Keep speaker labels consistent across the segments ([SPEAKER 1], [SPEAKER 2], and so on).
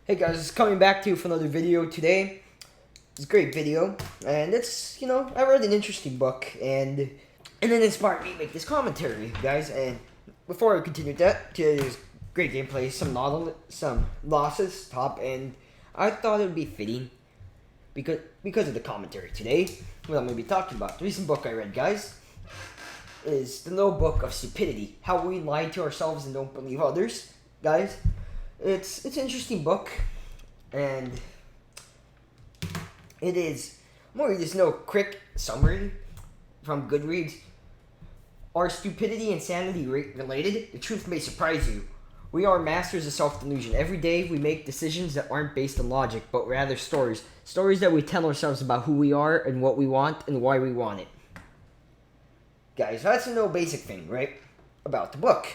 [SPEAKER 1] Hey guys, coming back to you for another video today. It's a great video, and I read an interesting book, and then it inspired me to make this commentary, guys. And before I continue that, today's great gameplay, some losses, top, and I thought it would be fitting because of the commentary today. What I'm going to be talking about. The recent book I read, guys, is The Notebook of Stupidity: How We Lie to Ourselves and Don't Believe Others, guys. It's an interesting book, and it is more just no quick summary from Goodreads. Are stupidity and sanity related? The truth may surprise you. We are masters of self-delusion. Every day we make decisions that aren't based on logic, but rather stories. Stories that we tell ourselves about who we are and what we want and why we want it. Guys, that's no basic thing, right? About the book.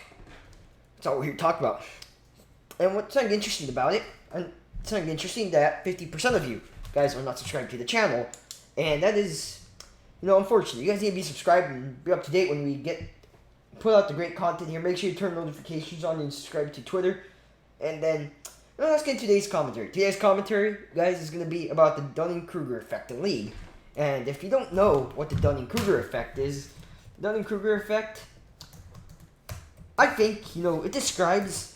[SPEAKER 1] That's all we're here to talk about. And what's something interesting about it, and something interesting that 50% of you guys are not subscribed to the channel, and that is, unfortunate. You guys need to be subscribed and be up to date when we put out the great content here. Make sure you turn notifications on and subscribe to Twitter. And then, let's get into today's commentary. Today's commentary, guys, is going to be about the Dunning-Kruger effect in League. And if you don't know what the Dunning-Kruger effect is, the Dunning-Kruger effect, I think, it describes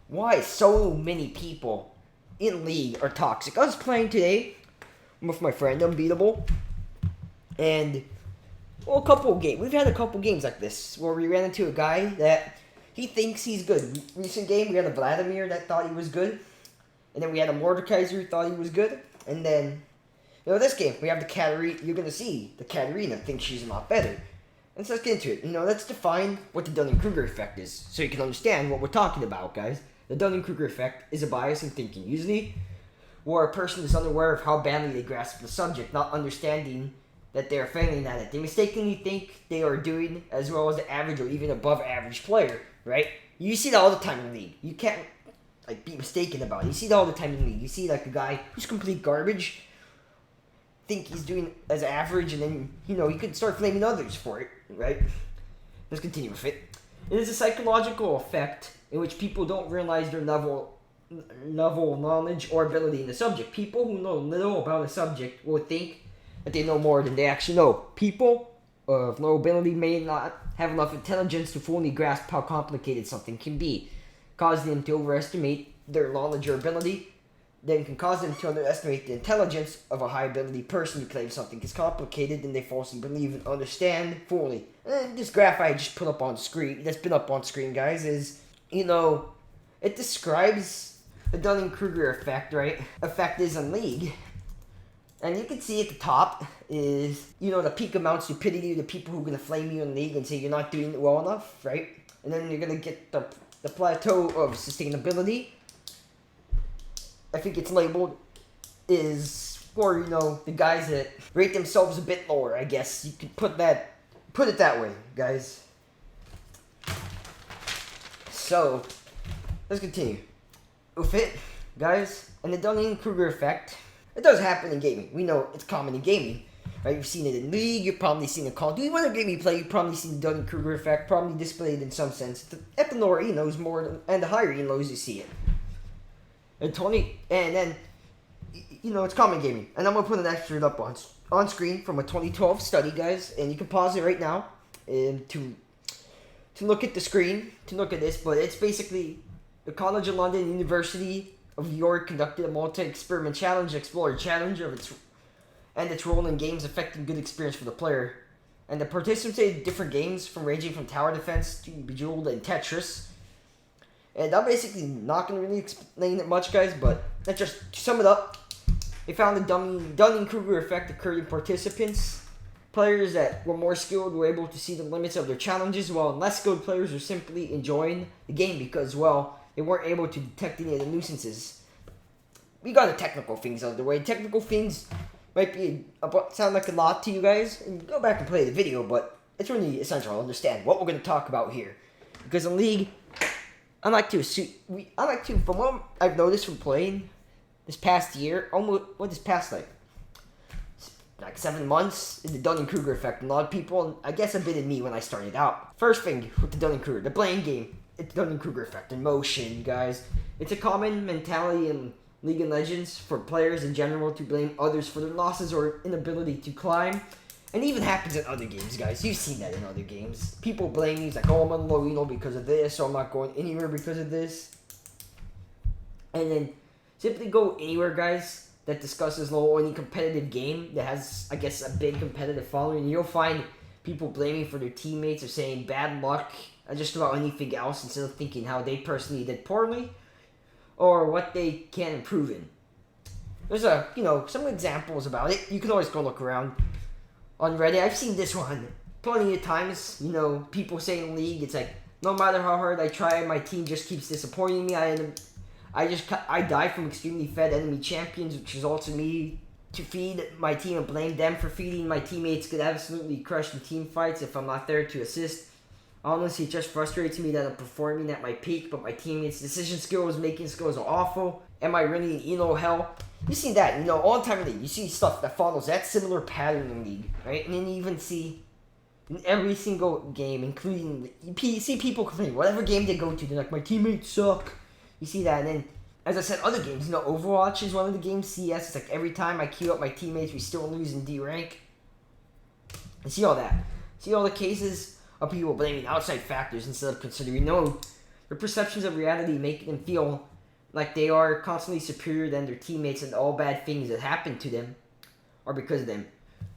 [SPEAKER 1] why so many people in League are toxic. I was playing today with my friend Unbeatable, and we've had a couple games like this where we ran into a guy that he thinks he's good. Recent game, we had a Vladimir that thought he was good, and then we had a Mordekaiser who thought he was good, and then this game we have the Katarina. You're gonna see the Katarina thinks she's a lot better. And so let's get into it. Let's define what the Dunning-Kruger effect is so you can understand what we're talking about, guys. The Dunning-Kruger effect is a bias in thinking, usually where a person is unaware of how badly they grasp the subject, not understanding that they are failing at it. They mistakenly think they are doing as well as the average or even above average player, right? You see that all the time in League. You can't be mistaken about it. You see that all the time in League. You see a guy who's complete garbage think he's doing as average, and then he could start blaming others for it, right? Let's continue with it. It is a psychological effect in which people don't realize their level knowledge or ability in the subject. People who know little about a subject will think that they know more than they actually know. People of low ability may not have enough intelligence to fully grasp how complicated something can be, causing them to overestimate their knowledge or ability, then can cause them to underestimate the intelligence of a high-ability person who claims something is complicated and they falsely believe and understand fully. And this graph I just put up on screen, that's been up on screen, guys, is, it describes the Dunning-Kruger effect, right? Effect is in League. And you can see at the top is, the peak amount of stupidity, the people who are going to flame you in League and say you're not doing it well enough, right? And then you're going to get the plateau of sustainability. I think it's labeled is for, the guys that rate themselves a bit lower, I guess. You could put it that way, guys. So, let's continue with it, guys. And the Dunning-Kruger effect, it does happen in gaming. We know it's common in gaming, right? You've seen it in League, you've probably seen it in Call of Duty. Whatever game you play, you've probably seen the Dunning-Kruger effect, probably displayed in some sense. At the lower elos and the higher elos you see it. And then, it's common gaming. And I'm going to put an excerpt up on screen from a 2012 study, guys. And you can pause it right now and to look at the screen, to look at this. But it's basically the College of London, University of York conducted a multi-experiment challenge, explored challenge of its role in games affecting good experience for the player. And the participants did different games ranging from tower defense to Bejeweled and Tetris. And I'm basically not going to really explain it much, guys, but let's just sum it up. They found the Dunning-Kruger effect occurred in participants. Players that were more skilled were able to see the limits of their challenges, while less skilled players were simply enjoying the game because, they weren't able to detect any of the nuisances. We got the technical things out of the way. Technical things might sound like a lot to you guys, and go back and play the video, but it's really essential to understand what we're going to talk about here. Because in League, from what I've noticed from playing this past year, this past 7 months, is the Dunning-Kruger effect. And a lot of people, and I guess a bit of me when I started out. First thing with the Dunning-Kruger, the blame game. it's Dunning-Kruger effect in motion, guys. It's a common mentality in League of Legends for players in general to blame others for their losses or inability to climb. And it even happens in other games, guys. You've seen that in other games. People blame you, like, oh, I'm on low elo because of this, or I'm not going anywhere because of this. And then simply go anywhere, guys, that discusses low or any competitive game that has, I guess, a big competitive following. You'll find people blaming for their teammates or saying bad luck or just about anything else instead of thinking how they personally did poorly or what they can improve in. There's some examples about it. You can always go look around on Reddit. I've seen this one plenty of times. People say in League, it's like, no matter how hard I try, my team just keeps disappointing me. I die from extremely fed enemy champions, which results in me to feed my team and blame them for feeding. My teammates get absolutely crushed in team fights if I'm not there to assist. Honestly, it just frustrates me that I'm performing at my peak, but my teammates' decision skills, making skills are awful. Am I really in elo hell? You see that, all the time in League. You see stuff that follows that similar pattern in League, right? And then you even see in every single game, including, you see people complain, whatever game they go to, they're like, my teammates suck. You see that, and then, as I said, other games, Overwatch is one of the games, CS, it's like every time I queue up my teammates, we still lose in D rank. I see all that. See all the cases of people blaming outside factors instead of considering, no, their perceptions of reality make them feel like they are constantly superior than their teammates and all bad things that happen to them are because of them.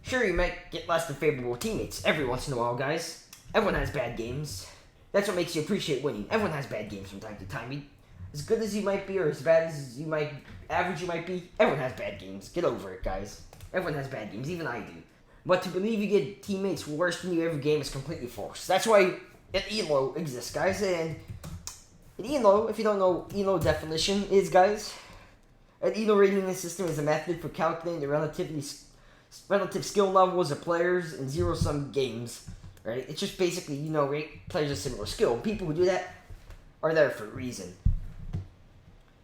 [SPEAKER 1] Sure, you might get less than favorable teammates every once in a while, guys. Everyone has bad games. That's what makes you appreciate winning. Everyone has bad games from time to time. As good as you might be or as bad as average you might be, everyone has bad games. Get over it, guys. Everyone has bad games, even I do. But to believe you get teammates worse than you every game is completely false. That's why an ELO exists, guys. And an ELO, if you don't know ELO definition is, guys, an ELO rating system is a method for calculating the relative skill levels of players in zero-sum games. Right? It's just basically, rate players of similar skill. People who do that are there for a reason.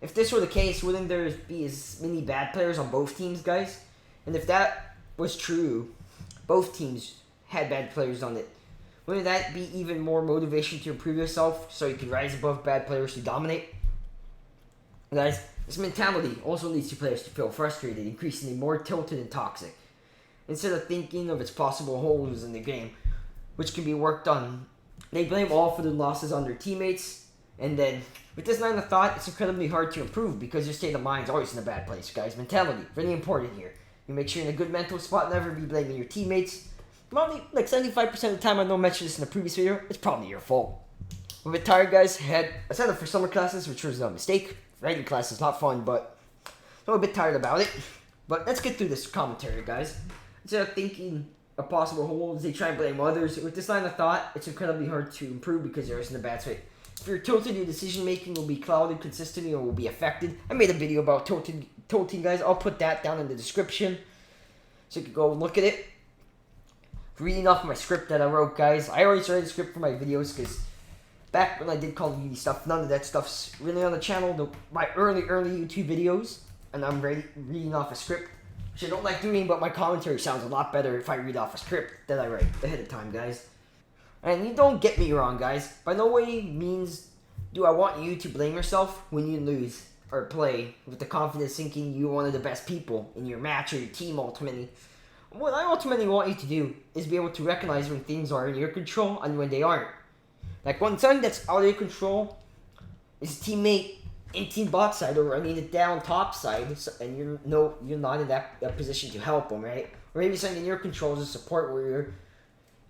[SPEAKER 1] If this were the case, wouldn't there be as many bad players on both teams, guys? And if that was true, both teams had bad players on it, wouldn't that be even more motivation to improve yourself so you can rise above bad players to dominate? Guys, this mentality also leads to players to feel frustrated, increasingly more tilted and toxic. Instead of thinking of its possible holes in the game, which can be worked on, they blame all for their losses on their teammates. And then, with this line of thought, it's incredibly hard to improve because your state of mind is always in a bad place, guys. Mentality, really important here. You make sure you're in a good mental spot, never be blaming your teammates. Probably, 75% of the time, I know I mentioned this in a previous video, it's probably your fault. I'm a bit tired, guys. I signed up for summer classes, which was a mistake. Writing class is not fun, but I'm a bit tired about it. But let's get through this commentary, guys. Instead of thinking of possible holes, they try and blame others. With this line of thought, it's incredibly hard to improve because you're in a bad state. If you're tilted, your decision making will be clouded consistently or will be affected. I made a video about tilting, guys. I'll put that down in the description so you can go look at it. Reading off my script that I wrote, guys. I always write a script for my videos because back when I did Call of Duty stuff, none of that stuff's really on the channel. My early YouTube videos, and I'm reading off a script, which I don't like doing, but my commentary sounds a lot better if I read off a script that I write ahead of time, guys. And you don't get me wrong, guys. By no way means do I want you to blame yourself when you lose or play with the confidence thinking you're one of the best people in your match or your team ultimately. What I ultimately want you to do is be able to recognize when things are in your control and when they aren't. Like when something that's out of your control is a teammate in team bot side or running it down top side and you're not in that position to help them, right? Or maybe something in your control is a support where your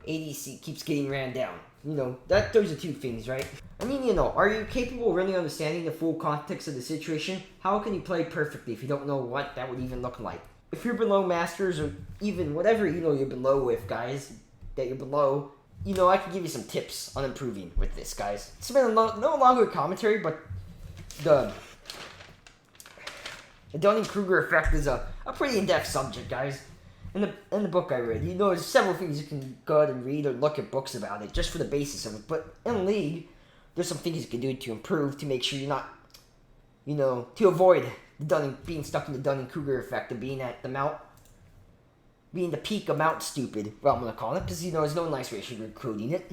[SPEAKER 1] ADC keeps getting ran down. Those are two things, right? I mean, are you capable of really understanding the full context of the situation? How can you play perfectly if you don't know what that would even look like? If you're below Masters or even whatever, you're below with, guys, that you're below, I can give you some tips on improving with this, guys. It's been no longer a commentary, but the Dunning-Kruger effect is a pretty in-depth subject, guys. In the book I read, there's several things you can go out and read or look at books about it, just for the basis of it. But in League, there's some things you can do to improve, to make sure you're not, to avoid being stuck in the Dunning-Kruger effect of being at being the peak of Mount Stupid, well, I'm going to call it, because, there's no nice way of recruiting it.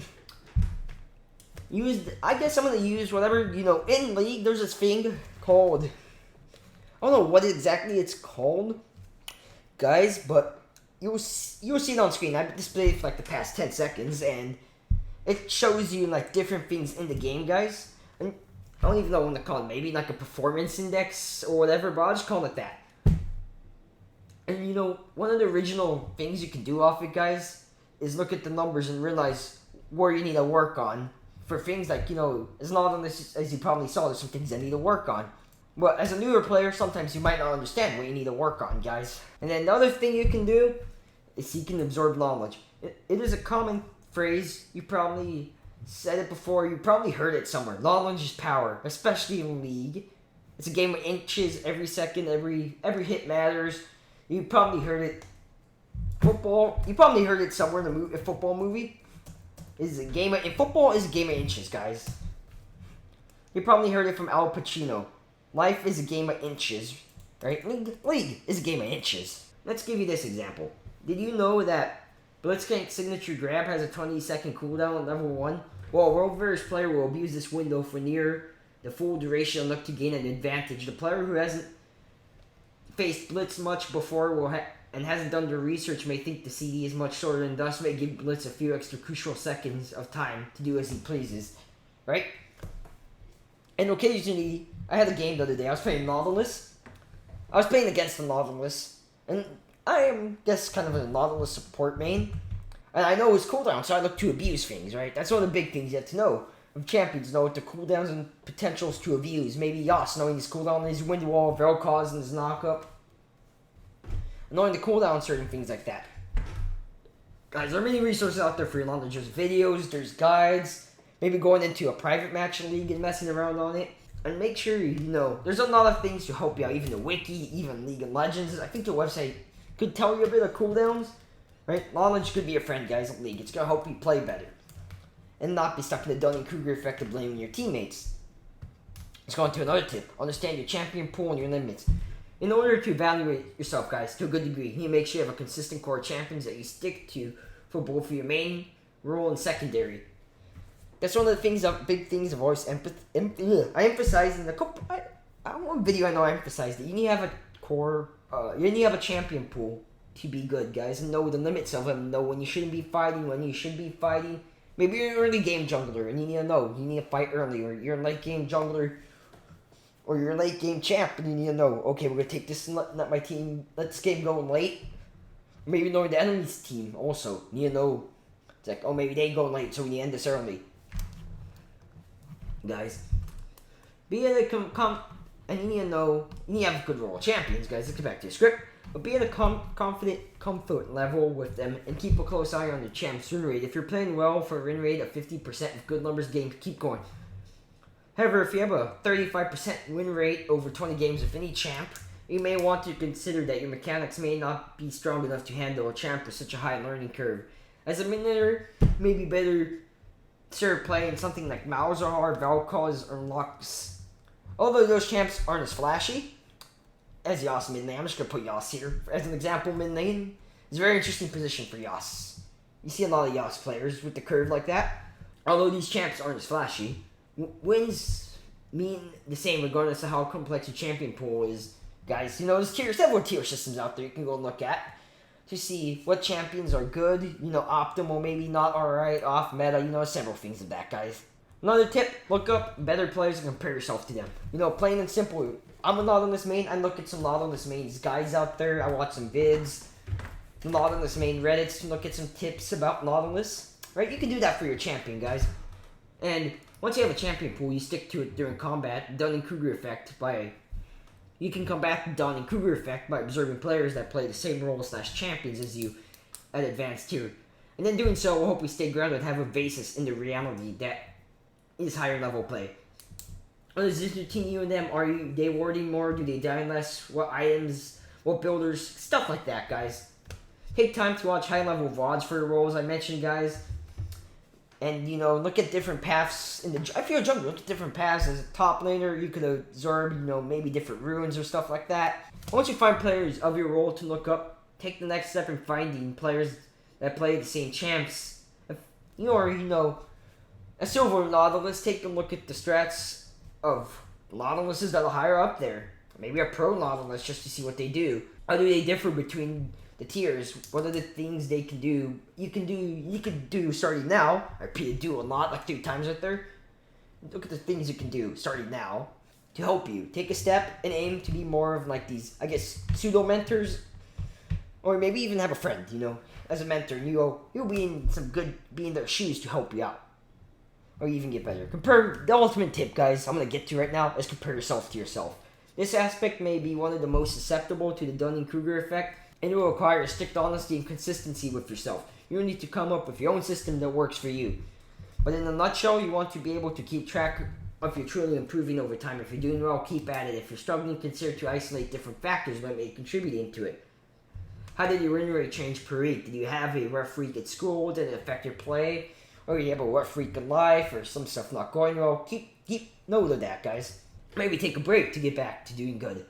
[SPEAKER 1] I guess I'm gonna use whatever, in League, there's this thing called, I don't know what exactly it's called, guys, but you'll see it on screen. I've displayed it for like the past 10 seconds, and it shows you like different things in the game, guys. And I don't even know what to call it. Maybe like a performance index or whatever, but I'll just call it that. And one of the original things you can do off it, guys, is look at the numbers and realize where you need to work on. For things like, as not on this, as you probably saw, there's some things I need to work on. But as a newer player, sometimes you might not understand what you need to work on, guys. And then another thing you can do is you can absorb knowledge. It is a common phrase. You probably said it before. You probably heard it somewhere. Knowledge is power, especially in League. It's a game of inches every second. Every hit matters. You probably heard it. Football. You probably heard it somewhere in a football movie. Football is a game of inches, guys. You probably heard it from Al Pacino. Life is a game of inches, right? League is a game of inches. Let's give you this example. Did you know that Blitzcrank Signature Grab has a 20-second cooldown at level 1? Well, a World Varus player will abuse this window for near the full duration and look to gain an advantage. The player who hasn't faced Blitz much before and hasn't done their research may think the CD is much shorter and thus may give Blitz a few extra crucial seconds of time to do as he pleases, right? And occasionally, I had a game the other day. I was playing Nautilus. I was playing against the Nautilus, and I am, kind of a Nautilus support main. And I know his cooldown, so I look to abuse things, right? That's one of the big things you have to know. Of champions, know what the cooldowns and potentials to abuse. Maybe Yas, knowing his cooldown, his wind wall, Vel'Koz, and his knockup. Knowing the cooldown, certain things like that. Guys, there are many resources out there for your knowledge. There's videos, there's guides, maybe going into a private match in League and messing around on it. And make sure you know, there's a lot of things to help you out, even the wiki, even League of Legends. I think the website could tell you a bit of cooldowns, right? Knowledge could be a friend, guys, in League. It's going to help you play better. And not be stuck in the Dunning-Kruger effect of blaming your teammates. Let's go on to another tip. Understand your champion pool and your limits. In order to evaluate yourself, guys, to a good degree, you need to make sure you have a consistent core of champions that you stick to for both your main role and secondary. That's one of the things, big things I've always I emphasized in a couple. One video I know I emphasized it. You need to have a core. You need to have a champion pool to be good, guys, and know the limits of them. Know when you shouldn't be fighting, when you should be fighting. Maybe you're an early game jungler and you need to know. You need to fight early, or you're a late game jungler. Or you're a late game champ and you need to know, okay, we're going to take this and let my team, let this game go late. Maybe knowing the enemy's team also. You need to know, it's like, oh, maybe they go late, so we need to end this early. Guys, be in a and you need to know, you need to have a good role of champions, guys. Let's get back to your script. But be in a confident comfort level with them and keep a close eye on your champ's win rate. If you're playing well for a win rate of 50% with good numbers games, keep going. However, if you have a 35% win rate over 20 games with any champ, you may want to consider that your mechanics may not be strong enough to handle a champ with such a high learning curve. As a mid-laner, it may be better served playing something like Malzahar, Vel'Koz, or Lux. Although those champs aren't as flashy as Yas mid lane, I'm just going to put Yas here as an example. Mid lane is a very interesting position for Yas. You see a lot of Yas players with the curve like that. Although these champs aren't as flashy, wins mean the same regardless of how complex your champion pool is, guys. There's several tier systems out there you can go look at to see what champions are good, optimal, maybe not alright, off meta, several things of that, guys. Another tip, look up better players and compare yourself to them. Plain and simple. I'm a Nautilus main, I look at some Nautilus mains guys out there, I watch some vids, Nautilus main Reddits to look at some tips about Nautilus, right? You can do that for your champion, guys. And once you have a champion pool, you stick to it during combat. Dunning-Kruger effect you can combat the Dunning-Kruger effect by observing players that play the same role / champions as you at advanced tier. And then doing so will help you stay grounded and have a basis in the reality that is higher level play. Is this between you and them? Are they warding more? Do they die less? What items? What builders? Stuff like that, guys. Take time to watch high level VODs for the roles I mentioned, guys. And, look at different paths if you're a jungler, look at different paths. As a top laner, you could absorb, maybe different runes or stuff like that. Once you find players of your role to look up, take the next step in finding players that play the same champs. A silver Nautilus, take a look at the strats of Nautiluses that are higher up there. Maybe a pro Nautilus just to see what they do. How do they differ between the tiers? What are the things they can do? You can do starting now. I repeat, do a lot, like 3 times right there. Look at the things you can do starting now to help you. Take a step and aim to be more of like these, I guess, pseudo mentors, or maybe even have a friend, you know, as a mentor. You'll be in their shoes to help you out, or even get better. Compare the ultimate tip, guys. I'm gonna get to right now is compare yourself to yourself. This aspect may be one of the most susceptible to the Dunning-Kruger effect, and it will require strict honesty and consistency with yourself. You need to come up with your own system that works for you. But in a nutshell, you want to be able to keep track of if you're truly improving over time. If you're doing well, keep at it. If you're struggling, consider to isolate different factors that may contribute to it. How did your win rate change per week? Did you have a rough week at school? Did it affect your play? Or you have a rough week in life? Or some stuff not going well? Keep note of that, guys. Maybe take a break to get back to doing good.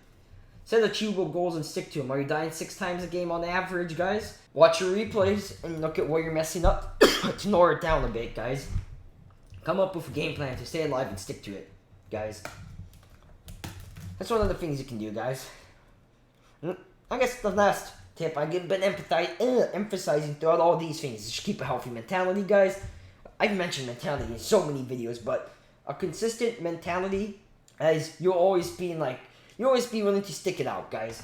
[SPEAKER 1] Set achievable goals and stick to them. Are you dying 6 times a game on average, guys? Watch your replays and look at where you're messing up to narrow it down a bit, guys. Come up with a game plan to stay alive and stick to it, guys. That's one of the things you can do, guys. And I guess the last tip I've been emphasizing throughout all these things is just keep a healthy mentality, guys. I've mentioned mentality in so many videos, but a consistent mentality as you'll always be willing to stick it out, guys.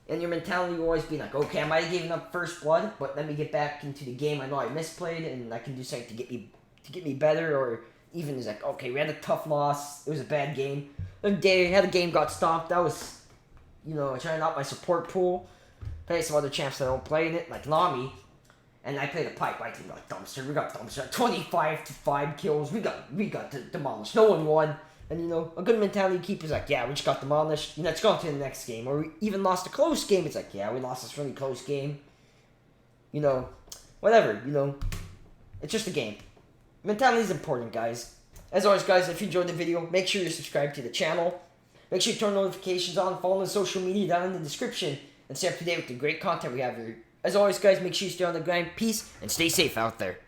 [SPEAKER 1] And your mentality will always be like, okay, I might have given up first blood, but let me get back into the game. I know I misplayed, and I can do something to get me better. Or even is like, okay, we had a tough loss. It was a bad game. The day I had a game got stomped. That was, trying out my support pool. Playing some other champs that don't play in it, like Nami. And I played a pipe. I think like Dumpster. We got Dumpster. 25-5 kills. We got demolished. No one won. And, a good mentality keeper is like, yeah, we just got demolished. Let's go on to the next game. Or we even lost a close game. It's like, yeah, we lost this really close game. Whatever, It's just a game. Mentality is important, guys. As always, guys, if you enjoyed the video, make sure you subscribe to the channel. Make sure you turn notifications on. Follow the social media down in the description. And stay up to date with the great content we have here. As always, guys, make sure you stay on the grind. Peace, and stay safe out there.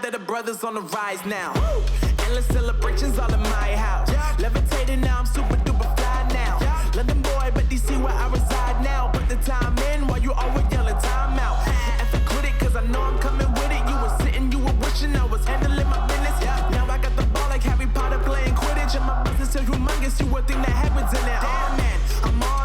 [SPEAKER 2] That the brothers on the rise now. Endless celebrations all in my house. Levitating now, I'm super duper fly now. London boy, but DC where I reside now. Put the time in while you always yelling time out. And for quit it, cause I know I'm coming with it. You were sitting, you were wishing I was handling my business. Now I got the ball like Harry Potter playing Quidditch. And my business is humongous, you would think that happens in it. Damn man, I'm all